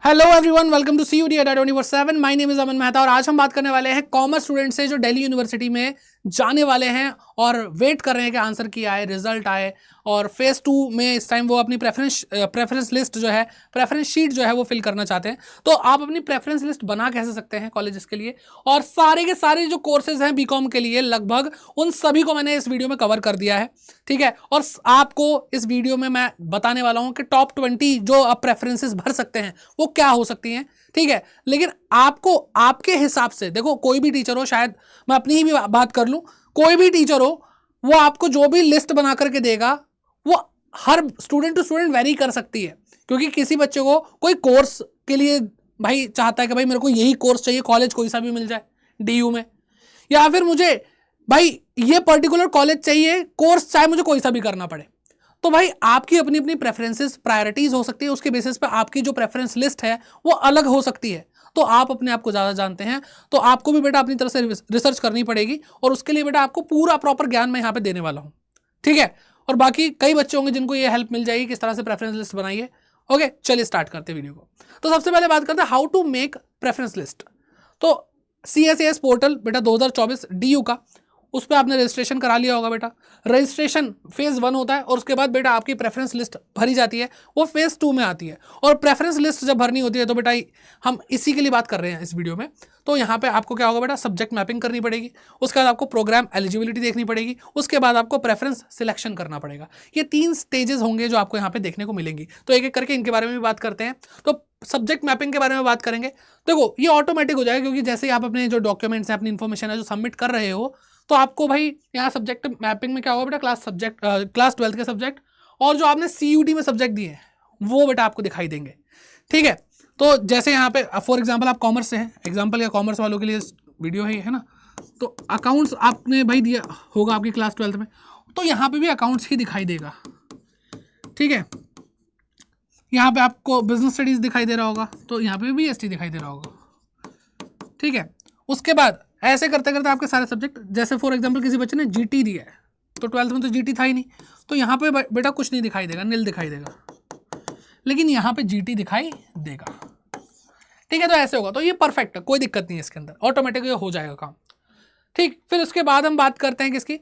Hello everyone, welcome to CUET Adda 24/7। My name is Aman Mehta और आज हम बात करने वाले हैं कॉमर्स स्टूडेंट से जो दिल्ली यूनिवर्सिटी में जाने वाले हैं और वेट कर रहे हैं कि आंसर की आए, रिजल्ट आए और फेज 2 में इस टाइम वो अपनी प्रेफरेंस लिस्ट जो है, प्रेफरेंस शीट जो है वो फिल करना चाहते हैं। तो आप अपनी प्रेफरेंस लिस्ट बना कैसे सकते हैं कॉलेजेस के लिए, और सारे के सारे जो कोर्सेज हैं बीकॉम के लिए लगभग उन सभी को मैंने इस वीडियो में कवर कर दिया है, ठीक है। और आपको इस वीडियो में मैं बताने वाला हूं कि टॉप 20 जो आप प्रेफरेंसेस भर सकते हैं वो क्या हो सकती हैं, ठीक है। लेकिन आपको आपके हिसाब से, देखो कोई भी टीचर हो, शायद मैं अपनी ही भी बात कर लूं, कोई भी टीचर हो वो आपको जो भी लिस्ट बना करके देगा वो हर स्टूडेंट टू स्टूडेंट वेरी कर सकती है। क्योंकि किसी बच्चे को कोई कोर्स के लिए भाई चाहता है कि भाई मेरे को यही कोर्स चाहिए, कॉलेज कोई सा भी मिल जाए DU में, या फिर मुझे भाई ये पर्टिकुलर कॉलेज चाहिए, कोर्स चाहे मुझे कोई सा भी करना पड़े। तो भाई आपकी अपनी अपनी प्रेफरेंसेस, प्रायोरिटीज हो सकती है, उसके बेसिस पे आपकी जो प्रेफरेंस लिस्ट है वो अलग हो सकती है। तो आप अपने आप को ज़्यादा जानते हैं, तो आपको भी बेटा अपनी तरफ से रिसर्च करनी पड़ेगी और उसके लिए बेटा आपको पूरा प्रॉपर ज्ञान मैं यहाँ पे देने वाला हूँ, ठीक है। और बाकी कई बच्चे होंगे जिनको ये हेल्प मिल जाएगी किस तरह से प्रेफरेंस लिस्ट बनाइए। ओके, चलिए स्टार्ट करते हैं वीडियो को। तो सबसे पहले बात करते हैं how to make preference list. तो CSAS पोर्टल बेटा 2024 DU का, उस पर आपने रजिस्ट्रेशन करा लिया होगा बेटा। रजिस्ट्रेशन फेज 1 होता है और उसके बाद बेटा आपकी प्रेफरेंस लिस्ट भरी जाती है, वो फेज 2 में आती है। और प्रेफरेंस लिस्ट जब भरनी होती है तो बेटा हम इसी के लिए बात कर रहे हैं इस वीडियो में। तो यहाँ पे आपको क्या होगा बेटा, सब्जेक्ट मैपिंग करनी पड़ेगी, उसके बाद आपको प्रोग्राम एलिजिबिलिटी देखनी पड़ेगी, उसके बाद आपको प्रेफरेंस सिलेक्शन करना पड़ेगा। ये 3 स्टेजेस होंगे जो आपको यहाँ पे देखने को मिलेंगी। तो एक एक करके इनके बारे में भी बात करते हैं। तो सब्जेक्ट मैपिंग के बारे में बात करेंगे। देखो ये ऑटोमेटिक हो जाएगा, क्योंकि जैसे ही आप अपने जो डॉक्यूमेंट्स हैं, अपनी इन्फॉर्मेशन है जो सबमिट कर रहे हो, तो आपको भाई यहाँ सब्जेक्ट मैपिंग में क्या होगा बेटा, क्लास 12 के सब्जेक्ट और जो आपने CUT में सब्जेक्ट दिए हैं वो बेटा आपको दिखाई देंगे, ठीक है। तो जैसे यहाँ पे फॉर एग्जांपल आप कॉमर्स से हैं, एग्जांपल या कॉमर्स वालों के लिए वीडियो है ना। तो अकाउंट्स आपने भाई दिया होगा आपकी क्लास 12 में, तो यहाँ पे भी अकाउंट्स ही दिखाई देगा, ठीक है। यहाँ पे आपको बिजनेस स्टडीज दिखाई दे रहा होगा, तो यहाँ पे भी BST दिखाई दे रहा होगा, ठीक है। उसके बाद ऐसे करते करते आपके सारे सब्जेक्ट, जैसे फॉर एग्जांपल किसी बच्चे ने GT दिया है, तो 12th में तो GT था ही नहीं, तो यहाँ पे बेटा कुछ नहीं दिखाई देगा, नील दिखाई देगा। लेकिन यहाँ पे GT दिखाई देगा, ठीक है। तो ऐसे होगा, तो ये परफेक्ट है, कोई दिक्कत नहीं है इसके अंदर, ऑटोमेटिक हो जाएगा काम, ठीक। फिर उसके बाद हम बात करते हैं किसकी,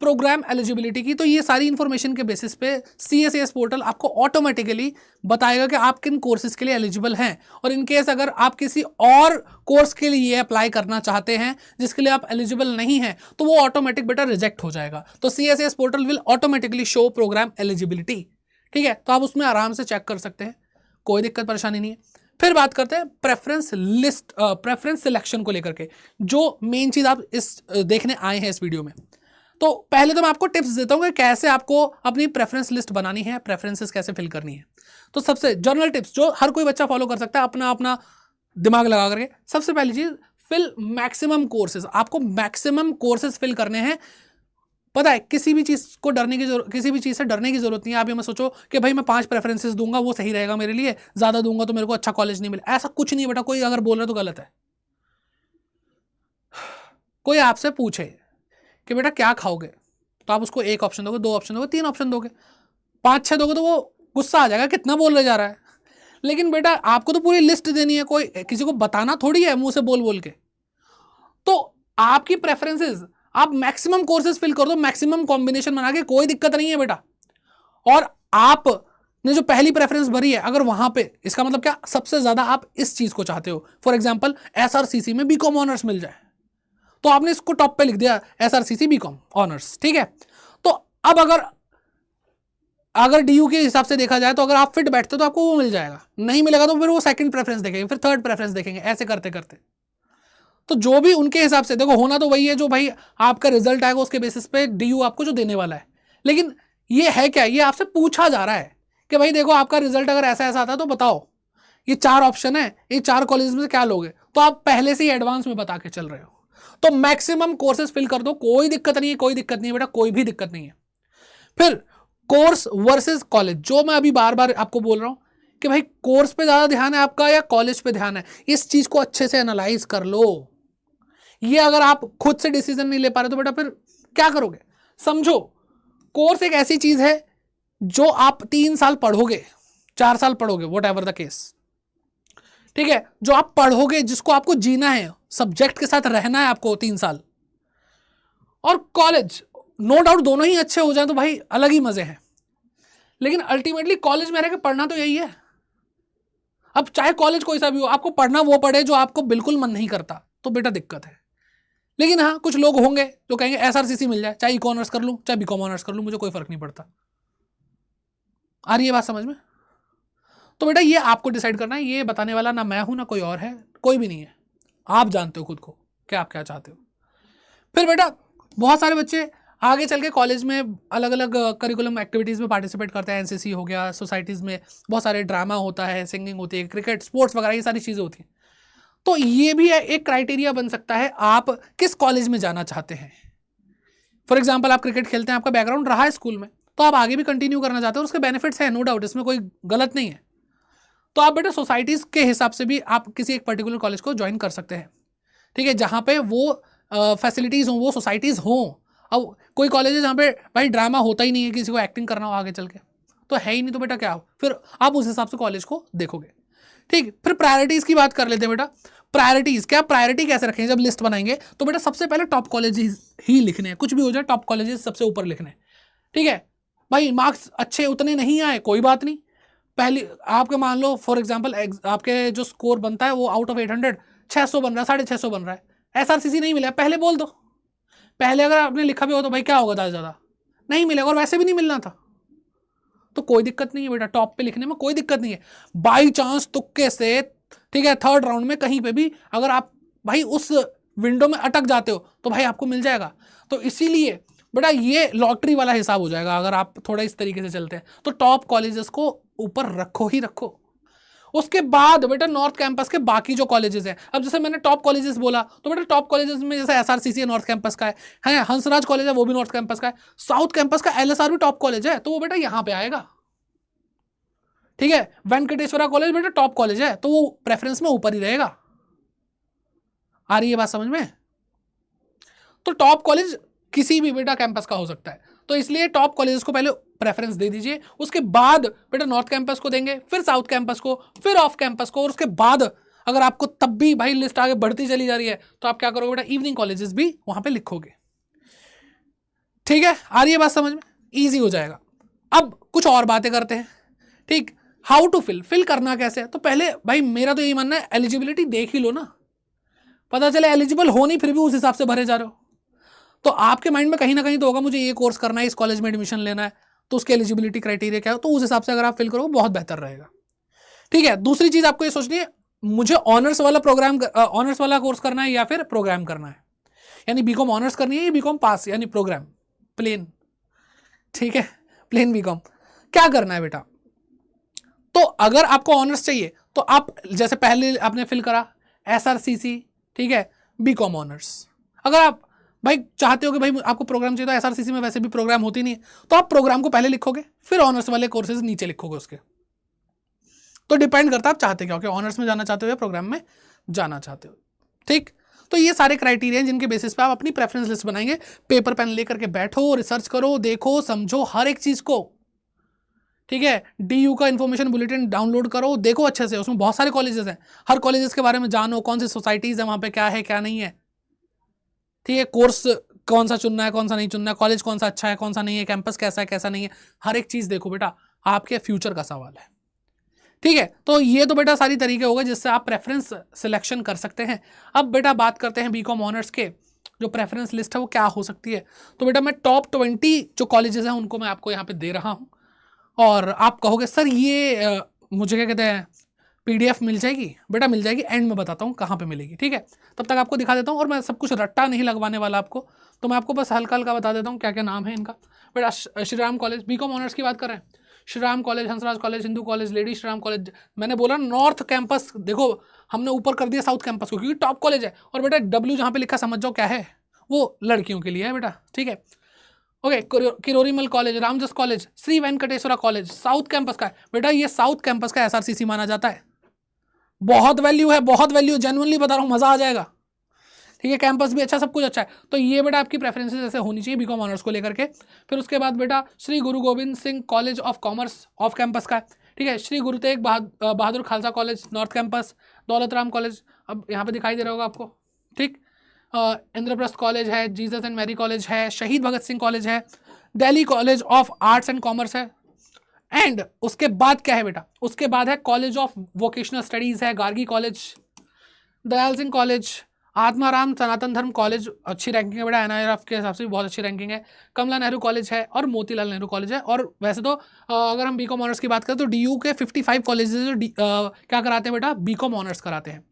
प्रोग्राम एलिजिबिलिटी की। तो ये सारी इंफॉर्मेशन के बेसिस पे CSAS पोर्टल आपको ऑटोमेटिकली बताएगा कि आप किन कोर्सेज के लिए एलिजिबल हैं। और इन केस अगर आप किसी और कोर्स के लिए अप्लाई करना चाहते हैं जिसके लिए आप एलिजिबल नहीं हैं, तो वो ऑटोमेटिक बेटा रिजेक्ट हो जाएगा। तो CSAS portal will automatically show program eligibility, ठीक है। तो आप उसमें आराम से चेक कर सकते हैं, कोई दिक्कत परेशानी नहीं है। फिर बात करते हैं प्रेफरेंस लिस्ट, प्रेफरेंस सिलेक्शन को लेकर के, जो मेन चीज आप इस देखने आए हैं इस वीडियो में। तो पहले तो मैं आपको टिप्स देता हूं कि कैसे आपको अपनी प्रेफरेंस लिस्ट बनानी है, प्रेफरेंसेस कैसे फिल करनी है। तो सबसे जनरल टिप्स जो हर कोई बच्चा फॉलो कर सकता है अपना अपना दिमाग लगा करके। सबसे पहली चीज, फिल मैक्सिमम कोर्सेज। आपको मैक्सिमम कोर्सेज फिल करने हैं। पता है किसी भी चीज को किसी भी चीज से डरने की जरूरत नहीं है। आप ये मत सोचो कि भाई मैं 5 प्रेफरेंसेस दूंगा वो सही रहेगा मेरे लिए, ज्यादा दूंगा तो मेरे को अच्छा कॉलेज नहीं मिले। ऐसा कुछ नहीं बेटा, कोई अगर बोल रहा है तो गलत है। कोई आपसे पूछे कि बेटा क्या खाओगे, तो आप उसको 1 ऑप्शन दोगे, 2 ऑप्शन दोगे, 3 ऑप्शन दोगे, 5-6 दोगे तो वो गुस्सा आ जाएगा, कितना बोलने जा रहा है। लेकिन बेटा आपको तो पूरी लिस्ट देनी है, कोई किसी को बताना थोड़ी है मुंह से बोल बोल के। तो आपकी प्रेफरेंसेस, आप मैक्सिमम कोर्सेज फिल कर दो, मैक्सिमम कॉम्बिनेशन बना के, कोई दिक्कत नहीं है बेटा। और आपने जो पहली प्रेफरेंस भरी है, अगर वहां पे, इसका मतलब क्या, सबसे ज्यादा आप इस चीज को चाहते हो। फॉर एग्जाम्पल SRCC में BCom ऑनर्स मिल जाए, तो आपने इसको टॉप पे लिख दिया SRCC BCom ऑनर्स, ठीक है। तो अब अगर DU के हिसाब से देखा जाए तो अगर आप फिट बैठते तो आपको वो मिल जाएगा, नहीं मिलेगा तो फिर वो सेकंड प्रेफरेंस देखेंगे, फिर थर्ड प्रेफरेंस देखेंगे, ऐसे करते करते। तो जो भी उनके हिसाब से, देखो होना तो वही है जो भाई आपका रिजल्ट आएगा उसके बेसिस पे DU आपको जो देने वाला है। लेकिन ये है क्या, ये आपसे पूछा जा रहा है कि भाई देखो आपका रिजल्ट अगर ऐसा ऐसा आता है तो बताओ ये 4 ऑप्शन है, ये 4 कॉलेज में से क्या लोगे। तो आप पहले से ही एडवांस में बता के चल रहे हो। तो मैक्सिमम कोर्सेज फिल कर दो, कोई दिक्कत नहीं है, कोई दिक्कत नहीं है बेटा, कोई भी दिक्कत नहीं है। फिर कोर्स वर्सेस कॉलेज, जो मैं अभी बार बार आपको बोल रहा हूं कि भाई कोर्स पे ज्यादा ध्यान है आपका या कॉलेज पे ध्यान है, इस चीज को अच्छे से एनालाइज कर लो। ये अगर आप खुद से डिसीजन नहीं ले पा रहे तो बेटा फिर क्या करोगे। समझो, कोर्स एक ऐसी चीज है जो आप 3 साल पढ़ोगे, 4 साल पढ़ोगे, वट एवर द केस, ठीक है, जो आप पढ़ोगे, जिसको आपको जीना है, सब्जेक्ट के साथ रहना है आपको 3 साल। और कॉलेज, नो डाउट दोनों ही अच्छे हो जाए तो भाई अलग ही मजे हैं, लेकिन अल्टीमेटली कॉलेज में रह के पढ़ना तो यही है। अब चाहे कॉलेज कोई सा भी हो, आपको पढ़ना वो पढ़े जो आपको बिल्कुल मन नहीं करता, तो बेटा दिक्कत है। लेकिन हाँ, कुछ लोग होंगे जो कहेंगे एसआरसीसी मिल जाए, चाहे इको ऑनर्स कर लूं चाहे बीकॉम ऑनर्स कर लूं, मुझे कोई फर्क नहीं पड़ता। आ रही है बात समझ में? तो बेटा ये आपको डिसाइड करना है, ये बताने वाला ना मैं हूं ना कोई और है, कोई भी नहीं है, आप जानते हो खुद को क्या आप क्या चाहते हो। फिर बेटा बहुत सारे बच्चे आगे चल के कॉलेज में अलग अलग करिकुलम एक्टिविटीज़ में पार्टिसिपेट करते हैं। एनसीसी हो गया, सोसाइटीज़ में बहुत सारे ड्रामा होता है, सिंगिंग होती है, क्रिकेट, स्पोर्ट्स वगैरह, ये सारी चीज़ें होती हैं। तो ये भी एक क्राइटेरिया बन सकता है आप किस कॉलेज में जाना चाहते हैं। फॉर एग्जाम्पल आप क्रिकेट खेलते हैं, आपका बैकग्राउंड रहा है स्कूल में, तो आप आगे भी कंटिन्यू करना चाहते हो, उसके बेनिफिट्स हैं, नो डाउट, इसमें कोई गलत नहीं है। तो आप बेटा सोसाइटीज़ के हिसाब से भी आप किसी एक पर्टिकुलर कॉलेज को ज्वाइन कर सकते हैं, ठीक है, जहाँ पे वो फैसिलिटीज़ हों, वो सोसाइटीज़ हों। अब कोई कॉलेज है जहाँ पे भाई ड्रामा होता ही नहीं है, किसी को एक्टिंग करना हो आगे चल के, तो है ही नहीं, तो बेटा क्या हो, फिर आप उस हिसाब से कॉलेज को देखोगे। ठीक, फिर प्रायोरिटीज़ की बात कर लेते हैं बेटा। प्रायोरिटीज़ क्या, प्रायोरिटी कैसे रखें जब लिस्ट बनाएंगे, तो बेटा सबसे पहले टॉप कॉलेजेस ही लिखने हैं, कुछ भी हो जाए टॉप कॉलेजेस सबसे ऊपर लिखने हैं। ठीक है भाई, मार्क्स अच्छे उतने नहीं आए कोई बात नहीं, पहली आपके मान लो फॉर एग्जाम्पल आपके जो स्कोर बनता है वो आउट ऑफ 800 600 बन रहा है, 650 बन रहा है, एसआरसीसी नहीं मिला, पहले बोल दो। पहले अगर आपने लिखा भी हो तो भाई क्या होगा, ज़्यादा ज़्यादा नहीं मिलेगा, और वैसे भी नहीं मिलना था, तो कोई दिक्कत नहीं है बेटा, टॉप पे लिखने में कोई दिक्कत नहीं है। बाई चांस तुक्के से, ठीक है, थर्ड राउंड में कहीं पे भी अगर आप भाई उस विंडो में अटक जाते हो तो भाई आपको मिल जाएगा। तो इसीलिए बेटा ये लॉटरी वाला हिसाब हो जाएगा अगर आप थोड़ा इस तरीके से चलते हैं, तो टॉप कॉलेजेस को ऊपर रखो ही रखो। उसके बाद बेटा नॉर्थ कैंपस के बाकी जो कॉलेजेस हैं, अब जैसे मैंने टॉप कॉलेजेस बोला, तो बेटा टॉप कॉलेजेस में जैसे एसआरसीसी नॉर्थ कैंपस का है, हंसराज कॉलेज है वो भी नॉर्थ कैंपस का है, साउथ कैंपस का एलएसआर भी टॉप कॉलेज है, तो वो बेटा यहां पे आएगा। ठीक है, वेंकटेश्वरा कॉलेज बेटा टॉप कॉलेज है, तो वो प्रेफरेंस में ऊपर ही रहेगा। आ रही है बात समझ में? तो टॉप कॉलेज किसी भी बेटा कैंपस का हो सकता है, तो इसलिए टॉप कॉलेजेस को पहले प्रेफरेंस दे दीजिए, उसके बाद बेटा नॉर्थ कैंपस को देंगे, फिर साउथ कैंपस को, फिर ऑफ कैंपस को, और उसके बाद अगर आपको तब भी भाई लिस्ट आगे बढ़ती चली जा रही है तो आप क्या करोगे बेटा, इवनिंग कॉलेजेस भी वहां पे लिखोगे। ठीक है, आ रही है बात समझ में? ईजी हो जाएगा। अब कुछ और बातें करते हैं। ठीक, हाउ टू फिल करना कैसे है, तो पहले भाई मेरा तो यही मानना है एलिजिबिलिटी देख ही लो ना, पता चले एलिजिबल हो नहीं फिर भी उस हिसाब से भरे जा रहे हो, तो आपके माइंड में कहीं ना कहीं तो होगा मुझे ये कोर्स करना है, इस कॉलेज में एडमिशन लेना है, तो उसके एलिजिबिलिटी क्राइटेरिया क्या है, तो उस हिसाब से अगर आप फिल करोगे बहुत बेहतर रहेगा। ठीक है, दूसरी चीज आपको ये सोचनी है, मुझे ऑनर्स वाला ऑनर्स वाला कोर्स करना है या फिर प्रोग्राम करना है, यानी बीकॉम ऑनर्स करनी है या बीकॉम पास यानी प्रोग्राम प्लेन। ठीक है, प्लेन बीकॉम क्या करना है बेटा, तो अगर आपको ऑनर्स चाहिए तो आप जैसे पहले आपने फिल करा एसआरसीसी, ठीक है, बीकॉम ऑनर्स। अगर आप भाई चाहते हो कि भाई आपको प्रोग्राम चाहिए, तो एसआरसीसी में वैसे भी प्रोग्राम होती नहीं है, तो आप प्रोग्राम को पहले लिखोगे, फिर ऑनर्स वाले कोर्सेज नीचे लिखोगे उसके। तो डिपेंड करता है आप चाहते क्या, ऑनर्स में जाना चाहते हो या प्रोग्राम में जाना चाहते हो। ठीक, तो ये सारे क्राइटेरिया जिनके बेसिस पे आप अपनी प्रेफरेंस लिस्ट बनाएंगे। पेपर पेन लेकर के बैठो, रिसर्च करो, देखो, समझो हर एक चीज को। ठीक है, डीयू का इन्फॉर्मेशन बुलेटिन डाउनलोड करो, देखो अच्छे से, उसमें बहुत सारे कॉलेजेस हैं, हर कॉलेजेस के बारे में जानो, कौन सी सोसाइटीज है वहां पे, क्या है क्या नहीं है। ठीक है, कोर्स कौन सा चुनना है कौन सा नहीं चुनना है, कॉलेज कौन सा अच्छा है कौन सा नहीं है, कैंपस कैसा है कैसा नहीं है, हर एक चीज देखो बेटा, आपके फ्यूचर का सवाल है। ठीक है, तो ये तो बेटा सारी तरीके हो गए जिससे आप प्रेफरेंस सिलेक्शन कर सकते हैं। अब बेटा बात करते हैं बीकॉम ऑनर्स के जो प्रेफरेंस लिस्ट है वो क्या हो सकती है। तो बेटा मैं टॉप 20 जो कॉलेजेस हैं उनको मैं आपको यहाँ पे दे रहा हूँ, और आप कहोगे सर ये मुझे क्या कहते हैं PDF मिल जाएगी? बेटा मिल जाएगी, एंड में बताता हूँ कहाँ पे मिलेगी। ठीक है, तब तक आपको दिखा देता हूँ, और मैं सब कुछ रट्टा नहीं लगवाने वाला आपको, तो मैं आपको बस हल्का हल्का बता देता हूँ क्या क्या नाम है इनका। बेटा Shri Ram college, BCom honours की बात कर रहे हैं, Shri Ram college, Hansraj college, Hindu college, lady Shri Ram college. मैंने बोला नॉर्थ कैंपस, देखो हमने ऊपर कर दिया साउथ कैंपस को क्योंकि टॉप कॉलेज है, और बेटा W जहाँ पे लिखा समझ जाओ क्या है, वो लड़कियों के लिए है बेटा। ठीक है, okay, Kirori Mal college, Ramjas college, Shri Venkateswara college south campus का है बेटा, ये साउथ कैंपस का SRCC माना जाता है। बहुत वैल्यू है, बहुत वैल्यू, जेन्युइनली बता रहा हूँ, मजा आ जाएगा। ठीक है, कैंपस भी अच्छा, सब कुछ अच्छा है, तो ये बेटा आपकी प्रेफरेंसेस ऐसे होनी चाहिए बीकॉम ऑनर्स को लेकर के। फिर उसके बाद बेटा Shri Guru Gobind Singh college of commerce off campus का है। ठीक है, Shri Guru Tegh Bahadur Khalsa college north campus, दौलत राम कॉलेज अब यहाँ पे दिखाई दे रहा होगा आपको, ठीक। इंद्रप्रस्थ कॉलेज है, जीसस एंड मैरी कॉलेज है, शहीद भगत सिंह कॉलेज है, Delhi college of arts and commerce है। एंड उसके बाद क्या है बेटा, उसके बाद है कॉलेज ऑफ वोकेशनल स्टडीज है, Gargi college, Dayal Singh college, Atmaram Sanatan Dharma college, अच्छी रैंकिंग है बेटा, एनआईआरएफ के हिसाब से भी बहुत अच्छी रैंकिंग है, कमला नेहरू कॉलेज है और मोतीलाल नेहरू कॉलेज है। और वैसे तो अगर हम बीकॉम ऑनर्स की बात करें तो डीयू के 55 कॉलेजेस क्या कराते हैं बेटा, बीकॉम ऑनर्स कराते हैं,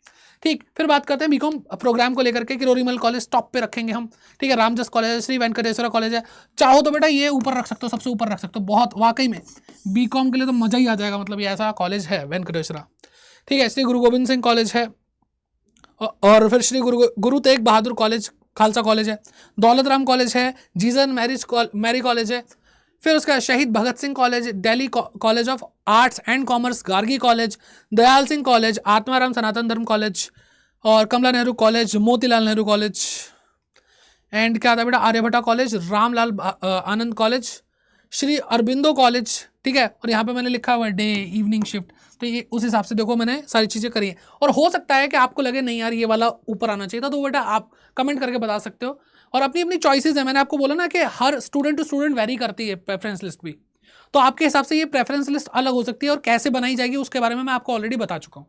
ठीक। फिर बात करते हैं बीकॉम प्रोग्राम को लेकर के, किरोरीमल कॉलेज टॉप पे रखेंगे हम, ठीक है, रामजस कॉलेज है, श्री वेंकटेश्वरा कॉलेज है, चाहो तो बेटा ये ऊपर रख सकते हो, सबसे ऊपर रख सकते हो, बहुत वाकई में बीकॉम के लिए तो मजा ही आ जाएगा, मतलब ये ऐसा कॉलेज है वेंकटेश्वरा, ठीक है। श्री गुरु गोविंद सिंह कॉलेज है, और फिर श्री गुरु तेग बहादुर कॉलेज खालसा कॉलेज है, दौलत राम कॉलेज है, जीसन मैरी कॉलेज है, फिर उसका Shaheed Bhagat Singh college, Delhi college of arts and commerce, Gargi college, Dayal Singh college, Atmaram Sanatan Dharma college, और Kamla Nehru college, Motilal Nehru college, and क्या था बेटा, Aryabhatta college, Ramlal Anand college, Shri Aurobindo college, ठीक है। और यहाँ पे मैंने लिखा हुआ है डे इवनिंग शिफ्ट, तो ये उस हिसाब से देखो मैंने सारी चीज़ें करी हैं। और हो सकता है कि आपको लगे नहीं यार ये वाला ऊपर आना चाहिए था, तो बेटा आप कमेंट करके बता सकते हो। और अपनी अपनी चॉइसेस है, मैंने आपको बोला ना कि हर स्टूडेंट टू स्टूडेंट वेरी करती है प्रेफरेंस लिस्ट भी, तो आपके हिसाब से ये प्रेफरेंस लिस्ट अलग हो सकती है, और कैसे बनाई जाएगी उसके बारे में मैं आपको ऑलरेडी बता चुका हूँ,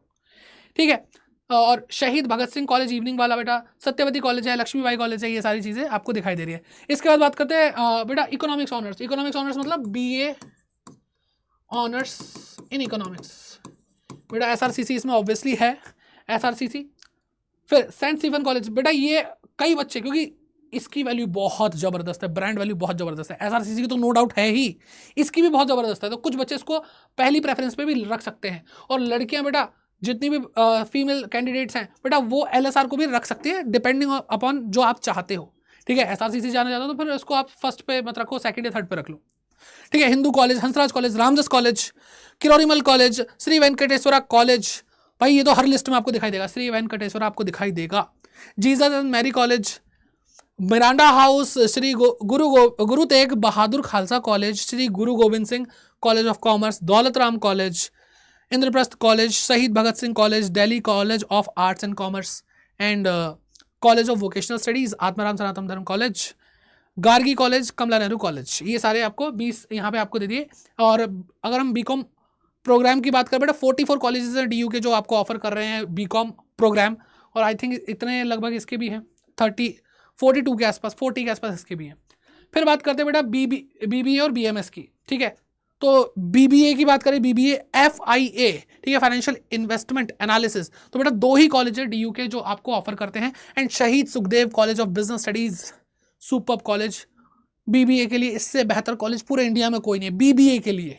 ठीक है। और शहीद भगत सिंह कॉलेज इवनिंग वाला बेटा, सत्यवती कॉलेज है, लक्ष्मीबाई कॉलेज है, ये सारी चीज़ें आपको दिखाई दे रही है। इसके बाद बात करते हैं बेटा इकोनॉमिक्स ऑनर्स। इकोनॉमिक्स ऑनर्स मतलब BA ऑनर्स इन इकोनॉमिक्स, बेटा SRCC इसमें ऑब्वियसली है, SRCC। फिर सेंट स्टीफन कॉलेज, बेटा ये कई बच्चे, क्योंकि इसकी वैल्यू बहुत ज़बरदस्त है, ब्रांड वैल्यू बहुत ज़बरदस्त है, SRCC की तो नो डाउट है ही, इसकी भी बहुत ज़बरदस्त है, तो कुछ बच्चे इसको पहली प्रेफरेंस पे भी रख सकते हैं। और लड़कियां बेटा जितनी भी फीमेल कैंडिडेट्स हैं बेटा वो LSR को भी रख सकती है, डिपेंडिंग अपॉन जो आप चाहते हो, ठीक है। SRCC जाना चाहते हो तो फिर इसको आप फर्स्ट पे मत रखो, सेकंड या थर्ड पे रख लो, ठीक है। Hindu college, Hansraj college, Ramjas college, Kirori Mal college, Shri Venkateswara college, भाई ये तो हर लिस्ट में आपको दिखाई देगा, श्री वेंकटेश्वरा आपको दिखाई देगा, Jesus and Mary college, Miranda house, Shri Guru Tegh Bahadur Khalsa college, Shri Guru Gobind Singh college of commerce, Daulat Ram college, Indraprastha college, Shaheed Bhagat Singh college, Delhi college of arts and commerce, and college of vocational studies, Atmaram Sanatan Dharma college, Gargi college, Kamla Nehru college, ये सारे आपको 20 यहाँ पे आपको दे दिए। और अगर हम बीकॉम प्रोग्राम की बात करें बेटा 44 कॉलेजेस हैं DU के जो आपको ऑफर कर रहे हैं बीकॉम प्रोग्राम, और आई थिंक इतने लगभग इसके भी हैं 42 के आसपास, 40 के आसपास इसके भी हैं। फिर बात करते हैं बेटा BBA और BMS की, ठीक है। तो BBA की बात करें, BBA FIA, ठीक है, फाइनेंशियल इन्वेस्टमेंट एनालिसिस, तो बेटा 2 ही कॉलेज है DU के जो आपको ऑफर करते हैं। एंड शहीद Sukhdev college of business studies, superb college, BBA के लिए इससे बेहतर कॉलेज पूरे इंडिया में कोई नहीं है, BBA के लिए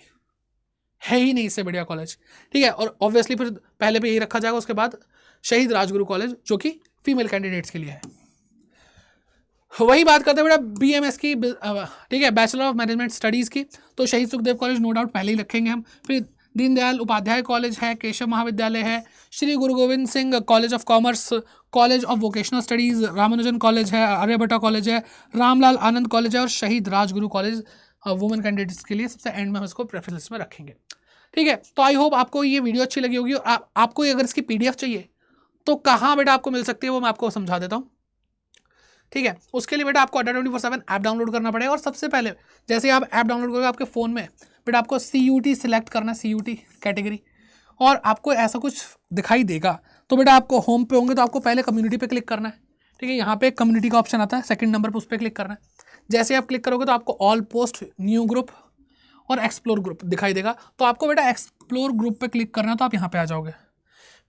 है ही नहीं इससे बढ़िया कॉलेज, ठीक है। और ऑब्वियसली फिर पहले पे यही रखा जाएगा, उसके बाद शहीद राजगुरु कॉलेज जो कि फीमेल कैंडिडेट्स के लिए है। वही बात करते हैं बेटा BMS की, ठीक है, बैचलर ऑफ मैनेजमेंट स्टडीज़ की, तो शहीद सुखदेव कॉलेज नो डाउट पहले ही रखेंगे हम। फिर दीनदयाल उपाध्याय कॉलेज है, केशव महाविद्यालय है, Shri Guru Gobind Singh college of commerce, college of vocational studies, Ramanujan college है, आर्यभट्टा कॉलेज है, रामलाल आनंद कॉलेज है, और शहीद राजगुरु कॉलेज वुमेन कैंडिडेट्स के लिए सबसे एंड में हम इसको प्रेफरेंस में रखेंगे, ठीक है। तो आई होप आपको ये वीडियो अच्छी लगी होगी। और आपको अगर इसकी PDF चाहिए तो कहाँ बेटा आपको मिल सकती है वो मैं आपको समझा देता हूँ, ठीक है। उसके लिए बेटा आपको Adda24/7 ऐप डाउनलोड करना पड़ेगा, और सबसे पहले जैसे आप ऐप डाउनलोड करोगे आपके फ़ोन में बेटा आपको CUT सिलेक्ट करना है, CUT कैटेगरी, और आपको ऐसा कुछ दिखाई देगा। तो बेटा आपको होम पे होंगे तो आपको पहले कम्युनिटी पे क्लिक करना है, ठीक है। यहाँ पे कम्युनिटी का ऑप्शन आता है, सेकंड नंबर पे उस पर क्लिक करना है। जैसे आप क्लिक करोगे तो आपको ऑल पोस्ट, न्यू ग्रुप और एक्सप्लोर ग्रुप दिखाई देगा। तो आपको बेटा एक्सप्लोर ग्रुप पे क्लिक करना है, तो आप यहाँ पे आ जाओगे।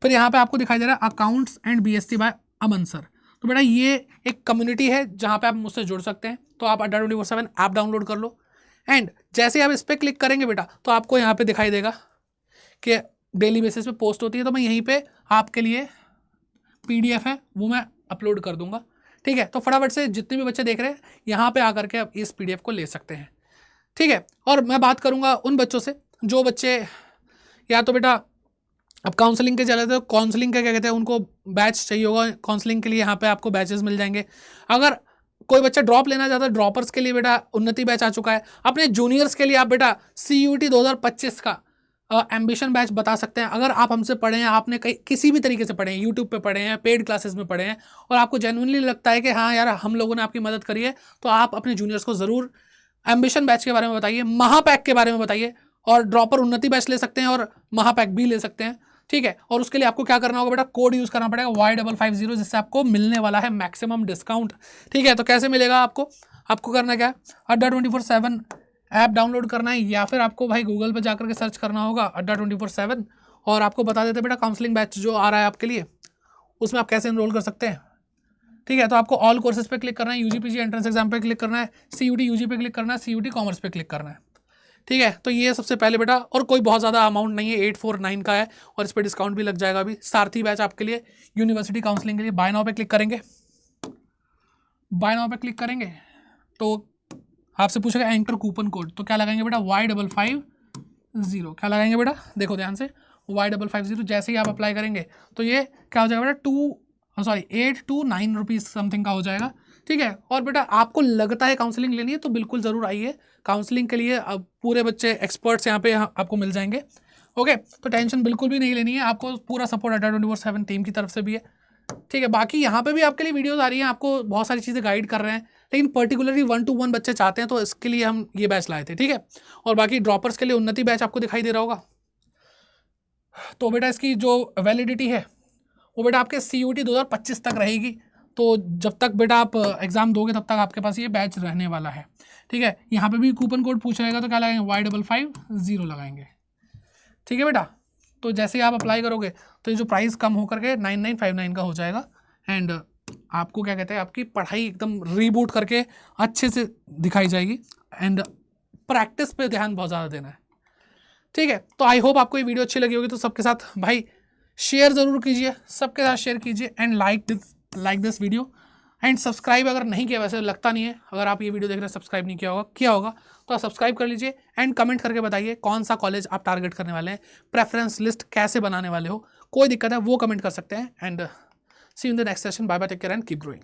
फिर यहाँ पे आपको दिखाई दे रहा है accounts and BST by Aman sir, तो बेटा ये एक कम्युनिटी है जहाँ पे आप मुझसे जुड़ सकते हैं। तो आप Adda24/7 ऐप डाउनलोड कर लो, एंड जैसे आप इस पर क्लिक करेंगे बेटा तो आपको यहाँ पे दिखाई देगा कि डेली बेसिस पे पोस्ट होती है। तो मैं यहीं पे आपके लिए PDF है वो मैं अपलोड कर दूंगा, ठीक है। तो फटाफट से जितने भी बच्चे देख रहे हैं यहाँ पे आकर के आप इस PDF को ले सकते हैं, ठीक है। और मैं बात करूँगा उन बच्चों से जो बच्चे या तो बेटा अब काउंसलिंग के चले थे, काउंसलिंग का क्या कहते हैं, उनको बैच चाहिए होगा काउंसलिंग के लिए, यहाँ पे आपको बैचेस मिल जाएंगे। अगर कोई बच्चा ड्रॉप लेना चाहता है, ड्रॉपर्स के लिए बेटा उन्नति बैच आ चुका है। अपने जूनियर्स के लिए आप बेटा CUT 2025 का एम्बिशन बैच बता सकते हैं। अगर आप हमसे पढ़े हैं, आपने किसी भी तरीके से पढ़े हैं, यूट्यूब पे पढ़े हैं, पेड क्लासेस में पढ़े हैं, और आपको जेन्युइनली लगता है कि हाँ यार हम लोगों ने आपकी मदद करी है, तो आप अपने जूनियर्स को ज़रूर एम्बिशन बैच के बारे में बताइए, महापैक के बारे में बताइए, और ड्रॉपर उन्नति बैच ले सकते हैं और महापैक भी ले सकते हैं, ठीक है। और उसके लिए आपको क्या करना होगा बेटा, कोड यूज़ करना पड़ेगा Y550, जिससे आपको मिलने वाला है मैक्सिमम डिस्काउंट, ठीक है। तो कैसे मिलेगा आपको करना क्या है, अड्डा 24/7 ऐप डाउनलोड करना है, या फिर आपको भाई गूगल पे जाकर के सर्च करना होगा अड्डा 24/7, और आपको बता देते बेटा काउंसलिंग बैच जो आ रहा है आपके लिए, उसमें आप कैसे एनरोल कर सकते हैं, ठीक है। तो आपको ऑल कोर्सेज पे क्लिक करना है, UGPG एंट्रेंस एग्जाम पे क्लिक करना है, CUT UG पे क्लिक करना है, CUT कॉमर्स पे क्लिक करना है, ठीक है। तो ये सबसे पहले बेटा, और कोई बहुत ज़्यादा अमाउंट नहीं है, 849 का है, और इस पर डिस्काउंट भी लग जाएगा अभी। सारथी बैच आपके लिए यूनिवर्सिटी काउंसलिंग के लिए, बाय नाउ पे क्लिक करेंगे, बाय नाउ पे क्लिक करेंगे तो आपसे पूछेगा एंटर कूपन कोड, तो क्या लगाएंगे बेटा Y550, क्या लगाएंगे बेटा, देखो ध्यान से, Y550। जैसे ही आप अप्लाई करेंगे तो ये क्या हो जाएगा बेटा 8 to 9 रुपीज़ समथिंग का हो जाएगा, ठीक है। और बेटा आपको लगता है काउंसलिंग लेनी है तो बिल्कुल ज़रूर आइए काउंसलिंग के लिए, अब पूरे बच्चे एक्सपर्ट्स यहाँ पे आपको मिल जाएंगे, ओके। तो टेंशन बिल्कुल भी नहीं लेनी है, आपको पूरा सपोर्ट अड्डा 24/7 टीम की तरफ से भी है, ठीक है। बाकी यहाँ पे भी आपके लिए वीडियोस आ रही हैं, आपको बहुत सारी चीज़ें गाइड कर रहे हैं, लेकिन पर्टिकुलरली 1-to-1 बच्चे चाहते हैं, तो इसके लिए हम ये बैच लाए थे, ठीक है। और बाकी ड्रॉपर्स के लिए उन्नति बैच आपको दिखाई दे रहा होगा। तो बेटा इसकी जो वैलिडिटी है वो बेटा आपके CUT 2025 तक रहेगी, तो जब तक बेटा आप एग्ज़ाम दोगे तब तक आपके पास ये बैच रहने वाला है, ठीक है। यहाँ पे भी कूपन कोड पूछा जाएगा, तो क्या लगाएंगे Y550 लगाएंगे, ठीक है बेटा। तो जैसे ही आप अप्लाई करोगे तो ये जो प्राइस कम होकर के 9959 का हो जाएगा, एंड आपको क्या कहते हैं, आपकी पढ़ाई एकदम रीबूट करके अच्छे से दिखाई जाएगी, एंड प्रैक्टिस पे ध्यान बहुत ज़्यादा देना है, ठीक है। तो आई होप आपको ये वीडियो अच्छी लगी होगी, तो सबके साथ भाई शेयर ज़रूर कीजिए, सबके साथ शेयर कीजिए, and like this video, and subscribe अगर नहीं किया, वैसे लगता नहीं है, अगर आप ये वीडियो देख रहे हैं सब्सक्राइब नहीं किया होगा तो आप सब्सक्राइब कर लीजिए, एंड कमेंट करके बताइए कौन सा कॉलेज आप टारगेट करने वाले हैं, प्रेफरेंस लिस्ट कैसे बनाने वाले हो, कोई दिक्कत है वो कमेंट कर सकते हैं, and see you in the next session, bye bye, take care and keep growing.